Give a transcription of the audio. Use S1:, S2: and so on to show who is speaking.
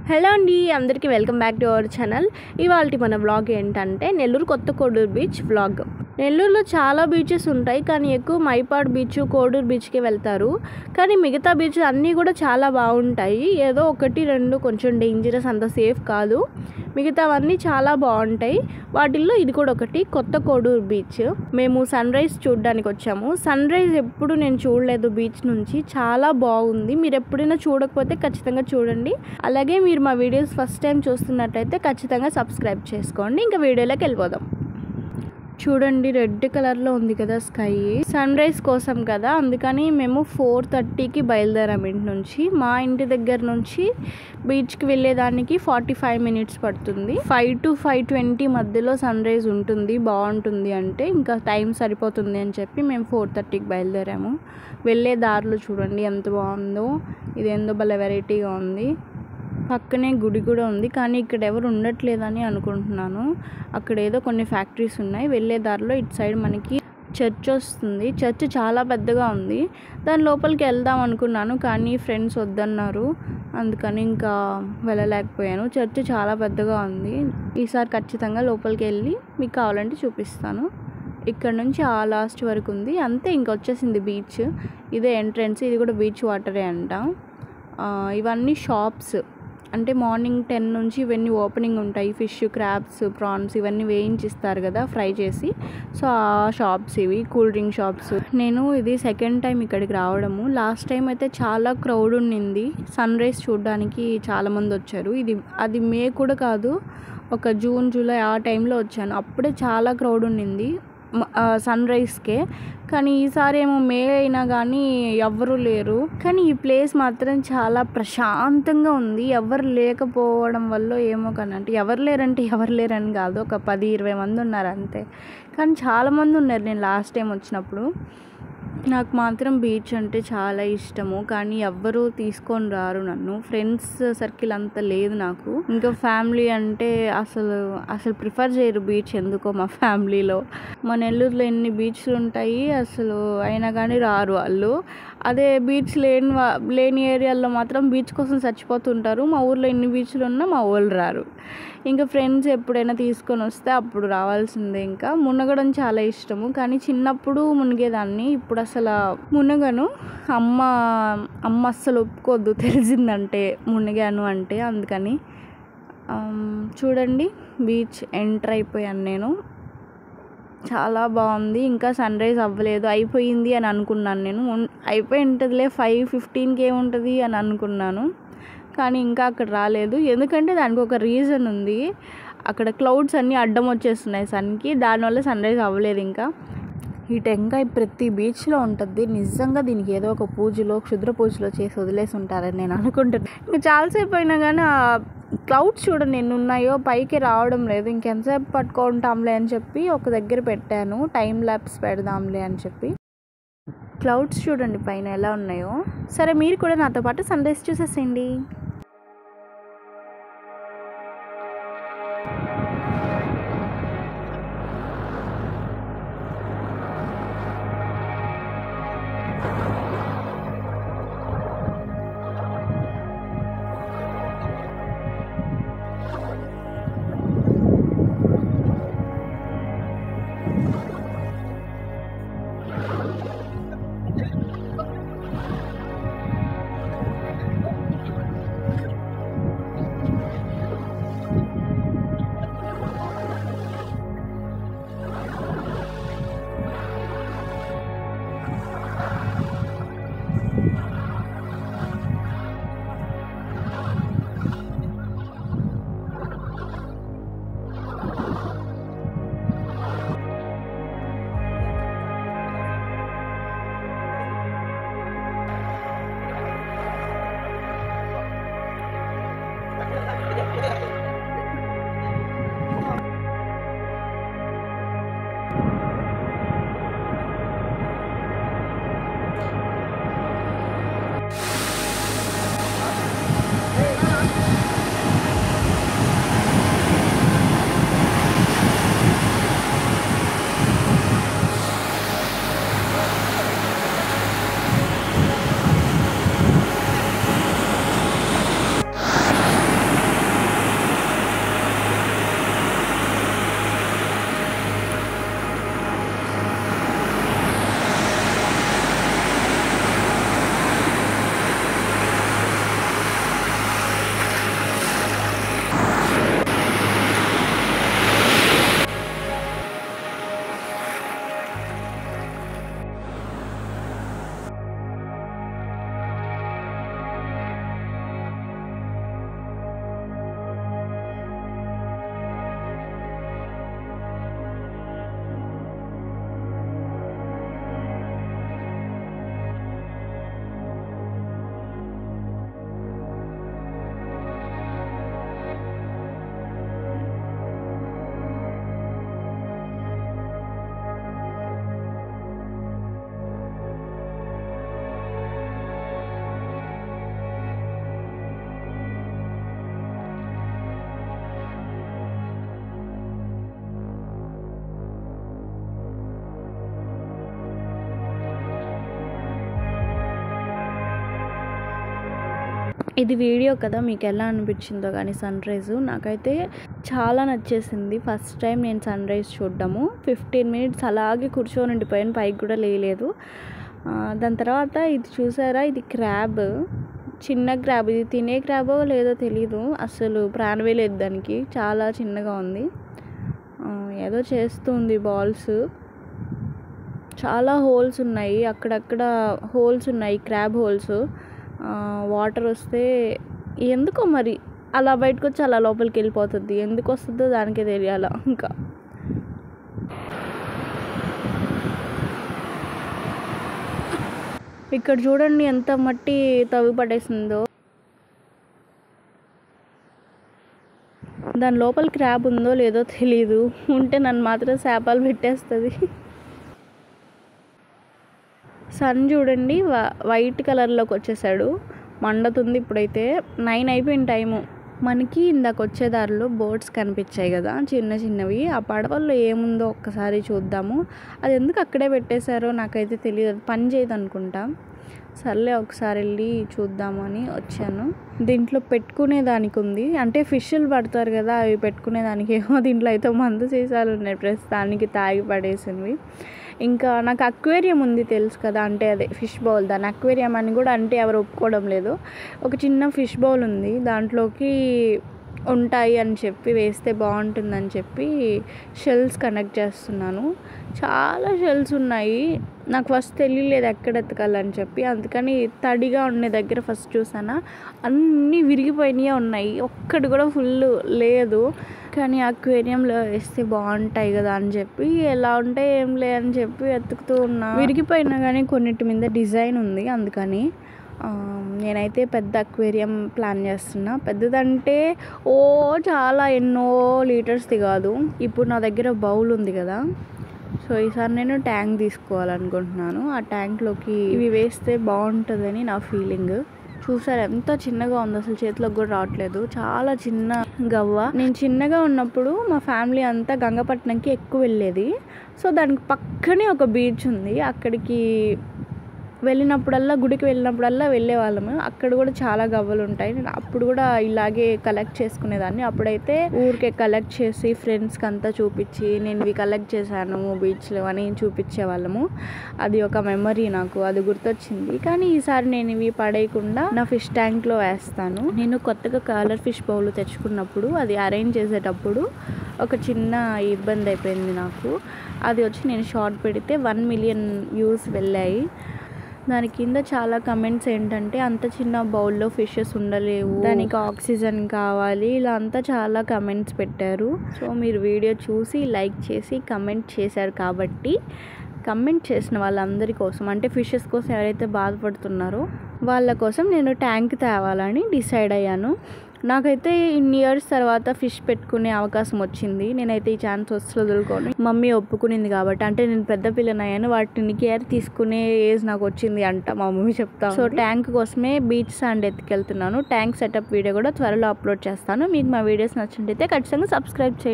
S1: Hello అండి, అందరికీ welcome back to our channel. ఇవాళ మన వ్లాగ్ ఏంటంటే నెల్లూరు కొత్త కోడూరు బీచ్ వ్లాగ్. నెల్లూరులో చాలా బీచెస్ ఉంటాయి, కానీ ఎక్కువ మైపాడ్ బీచ్, కోడూరు బీచ్కి వెళ్తారు. కానీ మిగతా బీచ్ అన్నీ కూడా చాలా బాగుంటాయి. ఏదో ఒకటి రెండు కొంచెం డేంజరస్, అంత సేఫ్ కాదు. మిగతావన్నీ చాలా బాగుంటాయి. వాటిల్లో ఇది కూడా ఒకటి, కొత్త కోడూరు బీచ్. మేము సన్ రైజ్ చూడడానికి వచ్చాము. సన్ రైజ్ ఎప్పుడు నేను చూడలేదు బీచ్ నుంచి, చాలా బాగుంది. మీరు ఎప్పుడైనా చూడకపోతే ఖచ్చితంగా చూడండి. అలాగే మీరు మా వీడియోస్ ఫస్ట్ టైం చూస్తున్నట్టయితే ఖచ్చితంగా సబ్స్క్రైబ్ చేసుకోండి. ఇంకా వీడియోలోకి వెళ్ళిపోదాం. చూడండి, రెడ్ కలర్లో ఉంది కదా స్కై. సన్ రైజ్ కోసం కదా, అందుకని మేము 4:30కి బయలుదేరాం ఇంటి నుంచి. మా ఇంటి దగ్గర నుంచి బీచ్కి వెళ్ళేదానికి 45 మినిట్స్ పడుతుంది. 5 to 5:20 మధ్యలో సన్ రైజ్ ఉంటుంది, బాగుంటుంది. అంటే ఇంకా టైం సరిపోతుంది అని చెప్పి మేము 4:30కి బయలుదేరాము. వెళ్ళే దారిలో చూడండి ఎంత బాగుందో. ఇదేందో భలే వెరైటీగా ఉంది. పక్కనే గుడి కూడా ఉంది, కానీ ఇక్కడ ఎవరు ఉండట్లేదని అనుకుంటున్నాను. అక్కడ ఏదో కొన్ని ఫ్యాక్టరీస్ ఉన్నాయి. వెళ్ళే దారిలో ఇటు సైడ్ మనకి చర్చ్ వస్తుంది. చర్చ్ చాలా పెద్దగా ఉంది. దాని లోపలికి వెళ్దాం అనుకున్నాను, కానీ ఫ్రెండ్స్ వద్దన్నారు. అందుకని ఇంకా వెళ్ళలేకపోయాను. చర్చ్ చాలా పెద్దగా ఉంది. ఈసారి ఖచ్చితంగా లోపలికి వెళ్ళి మీకు కావాలంటే చూపిస్తాను. ఇక్కడ నుంచి ఆ లాస్ట్ వరకు ఉంది, అంతే. ఇంకా వచ్చేసింది బీచ్. ఇదే ఎంట్రన్స్. ఇది కూడా బీచ్ వాటరే అంట. ఇవన్నీ షాప్స్. అంటే మార్నింగ్ 10 నుంచి ఇవన్నీ ఓపెనింగ్ ఉంటాయి. ఫిష్, క్రాబ్స్, ప్రాన్స్ ఇవన్నీ వేయించిస్తారు కదా ఫ్రై చేసి. సో ఆ షాప్స్ ఇవి, కూల్ డ్రింక్ షాప్స్. నేను ఇది సెకండ్ టైం ఇక్కడికి రావడము. లాస్ట్ టైం అయితే చాలా క్రౌడ్ ఉండింది. సన్ రైజ్ చూడడానికి చాలామంది వచ్చారు. అది మే కూడా కాదు, ఒక జూన్, జూలై ఆ టైంలో వచ్చాను. అప్పుడే చాలా క్రౌడ్ ఉండింది సన్ రైజ్కే. కానీ ఈసారి ఏమో మే అయినా కానీ ఎవ్వరూ లేరు. కానీ ఈ ప్లేస్ మాత్రం చాలా ప్రశాంతంగా ఉంది. ఎవరు లేకపోవడం వల్ల ఏమో కానీ, అంటే ఎవరు లేరని కాదు, ఒక 10-20 మంది ఉన్నారు అంతే. కానీ చాలామంది ఉన్నారు నేను లాస్ట్ టైం వచ్చినప్పుడు. నాకు మాత్రం బీచ్ అంటే చాలా ఇష్టము, కానీ ఎవ్వరూ తీసుకొని రారు నన్ను. ఫ్రెండ్స్ సర్కిల్ అంత లేదు నాకు. ఇంకా ఫ్యామిలీ అంటే అసలు ప్రిఫర్ చేయరు బీచ్, ఎందుకో మా ఫ్యామిలీలో. మా నెల్లూరులో ఎన్ని బీచ్లు ఉంటాయి అసలు, అయినా కానీ రారు వాళ్ళు. అదే బీచ్ లేని ఏరియాల్లో మాత్రం బీచ్ కోసం చచ్చిపోతుంటారు. మా ఊర్లో ఎన్ని బీచ్లు ఉన్నా మా వాళ్ళు రారు. ఇంకా ఫ్రెండ్స్ ఎప్పుడైనా తీసుకొని వస్తే అప్పుడు రావాల్సిందే. ఇంకా మునగడం చాలా ఇష్టము, కానీ చిన్నప్పుడు మునిగేదాన్ని. ఇప్పుడు అసలు మునగను. అమ్మ అస్సలు ఒప్పుకోద్దు తెలిసిందంటే మునిగాను అంటే. అందుకని చూడండి, బీచ్ ఎంటర్ అయిపోయాను నేను. చాలా బాగుంది. ఇంకా సన్ రైజ్ అవ్వలేదు, అయిపోయింది అని అనుకున్నాను నేను. అయిపోయి ఉంటుందిలే 5:15కి ఏముంటుంది అని అనుకున్నాను, కానీ ఇంకా అక్కడ రాలేదు. ఎందుకంటే దానికి ఒక రీజన్ ఉంది. అక్కడ క్లౌడ్స్ అన్నీ అడ్డం వచ్చేస్తున్నాయి సన్కి, దానివల్ల సన్ రైజ్ అవ్వలేదు. ఇంకా ఈ టెంకాయ ప్రతి బీచ్లో ఉంటుంది. నిజంగా దీనికి ఏదో ఒక క్షుద్ర పూజలో చేసి వదిలేసి ఉంటారని నేను అనుకుంటున్నాను. ఇంకా చాలాసేపు అయినా కానీ ఆ క్లౌడ్స్ చూడండి ఎన్ని ఉన్నాయో, పైకి రావడం లేదు. ఇంకెంతసేపు పట్టుకుంటాంలే అని చెప్పి ఒక దగ్గర పెట్టాను, టైం ల్యాప్స్ పెడదాంలే అని చెప్పి. క్లౌడ్స్ చూడండి పైన ఎలా ఉన్నాయో. సరే, మీరు కూడా నాతో పాటు సన్ రైజ్ చూసేసేయండి. ఇది వీడియో కదా, మీకు ఎలా అనిపించిందో కానీ సన్ రైజ్ నాకైతే చాలా నచ్చేసింది. ఫస్ట్ టైం నేను సన్ రైజ్ చూడ్డము. 15 మినిట్స్ అలాగే కూర్చొని ఉండిపోయాను, పైకి కూడా లేయలేదు. దాని తర్వాత ఇది చూసారా, ఇది క్రాబ్, చిన్న క్రాబ్. ఇది తినే క్రాబో లేదో తెలీదు, అసలు ప్రాణమే లేదు దానికి, చాలా చిన్నగా ఉంది. ఏదో చేస్తుంది బాల్స్. చాలా హోల్స్ ఉన్నాయి, అక్కడక్కడ హోల్స్ ఉన్నాయి, క్రాబ్ హోల్స్. వాటర్ వస్తే ఎందుకో మరి అలా బయటకు వచ్చి అలా లోపలికి వెళ్ళిపోతుంది. ఎందుకు వస్తుందో దానికే తెలియాల. ఇంకా ఇక్కడ చూడండి ఎంత మట్టి తవ్వి పడేసిందో. దాని లోపల క్రాబ్ ఉందో లేదో తెలీదు, ఉంటే నన్ను మాత్రం శాపాలు పెట్టేస్తుంది. సన్ చూడండి వైట్ కలర్లోకి వచ్చేసాడు, మండుతుంది. ఇప్పుడైతే 9 అయిపోయింది టైము. మనకి ఇందాక వచ్చే దారిలో బోట్స్ కనిపించాయి కదా, చిన్న చిన్నవి. ఆ పడవల్లో ఏముందో ఒక్కసారి చూద్దాము. అది ఎందుకు అక్కడే పెట్టేశారో నాకైతే తెలియదు, అది పని చేయదు అనుకుంటా. సర్లే ఒకసారి వెళ్ళి చూద్దామని వచ్చాను. దీంట్లో పెట్టుకునేదానికి ఉంది, అంటే ఫిష్లు పడతారు కదా అవి పెట్టుకునేదానికి ఏమో. దీంట్లో అయితే మందు సీసాలు ఉన్నాయి, ప్రస్తుతానికి తాగి పడేసినవి. ఇంకా నాకు అక్వేరియం ఉంది తెలుసు కదా, అంటే అదే ఫిష్ బౌల్, దాని అక్వేరియం అని కూడా అంటే ఎవరు ఒప్పుకోవడం లేదు. ఒక చిన్న ఫిష్ బౌల్ ఉంది, దాంట్లోకి ఉంటాయి అని చెప్పి వేస్తే బాగుంటుందని చెప్పి షెల్స్ కనెక్ట్ చేస్తున్నాను. చాలా షెల్స్ ఉన్నాయి, నాకు ఫస్ట్ తెలియలేదు ఎక్కడ ఎతకాలని చెప్పి. అందుకని తడిగా ఉండే దగ్గర ఫస్ట్ చూసానా, అన్నీ విరిగిపోయినాయి ఉన్నాయి, ఒక్కటి కూడా ఫుల్ లేదు. కానీ అక్వేరియంలో వేస్తే బాగుంటాయి కదా అని చెప్పి, ఎలా ఉంటాయి ఏం లే అని చెప్పి వెతుకుతూ ఉన్నా. విరిగిపోయినా కానీ కొన్నిటి మీద డిజైన్ ఉంది, అందుకని నేనైతే పెద్ద అక్వేరియం ప్లాన్ చేస్తున్నా. పెద్దదంటే చాలా ఎన్నో లీటర్స్ది కాదు. ఇప్పుడు నా దగ్గర బౌల్ ఉంది కదా, సో ఈసారి నేను ట్యాంక్ తీసుకోవాలనుకుంటున్నాను. ఆ ట్యాంక్లోకి ఇవి వేస్తే బాగుంటుందని నా ఫీలింగ్. చూసారు ఎంత చిన్నగా ఉందో, అసలు చేతిలోకి కూడా రావట్లేదు, చాలా చిన్న గవ్వ. నేను చిన్నగా ఉన్నప్పుడు మా ఫ్యామిలీ అంతా గంగపట్నంకి ఎక్కువ వెళ్ళేది. సో దానికి పక్కనే ఒక బీచ్ ఉంది, అక్కడికి వెళ్ళినప్పుడల్లా, గుడికి వెళ్ళినప్పుడల్లా వెళ్ళేవాళ్ళము. అక్కడ కూడా చాలా గవ్వలు ఉంటాయి. నేను అప్పుడు కూడా ఇలాగే కలెక్ట్ చేసుకునేదాన్ని. అప్పుడైతే ఊరికే కలెక్ట్ చేసి ఫ్రెండ్స్కి అంతా చూపించి, నేను ఇవి కలెక్ట్ చేశాను బీచ్లో అని చూపించేవాళ్ళము. అది ఒక మెమరీ నాకు, అది గుర్తొచ్చింది. కానీ ఈసారి నేను ఇవి పడేయకుండా నా ఫిష్ ట్యాంక్లో వేస్తాను. నేను కొత్తగా కలర్ ఫిష్ బౌల్ తెచ్చుకున్నప్పుడు అది అరేంజ్ చేసేటప్పుడు ఒక చిన్న ఇబ్బంది అయిపోయింది నాకు. అది వచ్చి నేను షార్ట్ పెడితే 1 మిలియన్ వ్యూస్ వెళ్ళాయి. దాని కింద చాలా కమెంట్స్ ఏంటంటే అంత చిన్న బౌల్లో ఫిషెస్ ఉండలేవు, దానికి ఆక్సిజన్ కావాలి, ఇలా అంతా చాలా కమెంట్స్ పెట్టారు. సో మీరు వీడియో చూసి లైక్ చేసి కమెంట్ చేశారు కాబట్టి, కమెంట్ చేసిన వాళ్ళందరి కోసం, అంటే ఫిషెస్ కోసం ఎవరైతే బాధపడుతున్నారో వాళ్ళ కోసం నేను ట్యాంక్ తేవాలని డిసైడ్ అయ్యాను. నాకైతే ఇన్ని ఇయర్స్ తర్వాత ఫిష్ పెట్టుకునే అవకాశం వచ్చింది. నేనైతే ఈ ఛాన్స్ వదులుకోను, మమ్మీ ఒప్పుకునింది కాబట్టి. అంటే నేను పెద్ద పిల్లనయ్యాను, వాటిని కేర్ తీసుకునే ఏజ్ నాకు వచ్చింది అంట మా మమ్మీ చెప్తా. సో ట్యాంక్ కోసమే బీచ్ సాండ్ ఎత్తుకెళ్తున్నాను. ట్యాంక్ సెటప్ వీడియో కూడా త్వరలో అప్లోడ్ చేస్తాను. మీకు మా వీడియోస్ నచ్చినట్టయితే ఖచ్చితంగా సబ్స్క్రైబ్ చేయండి.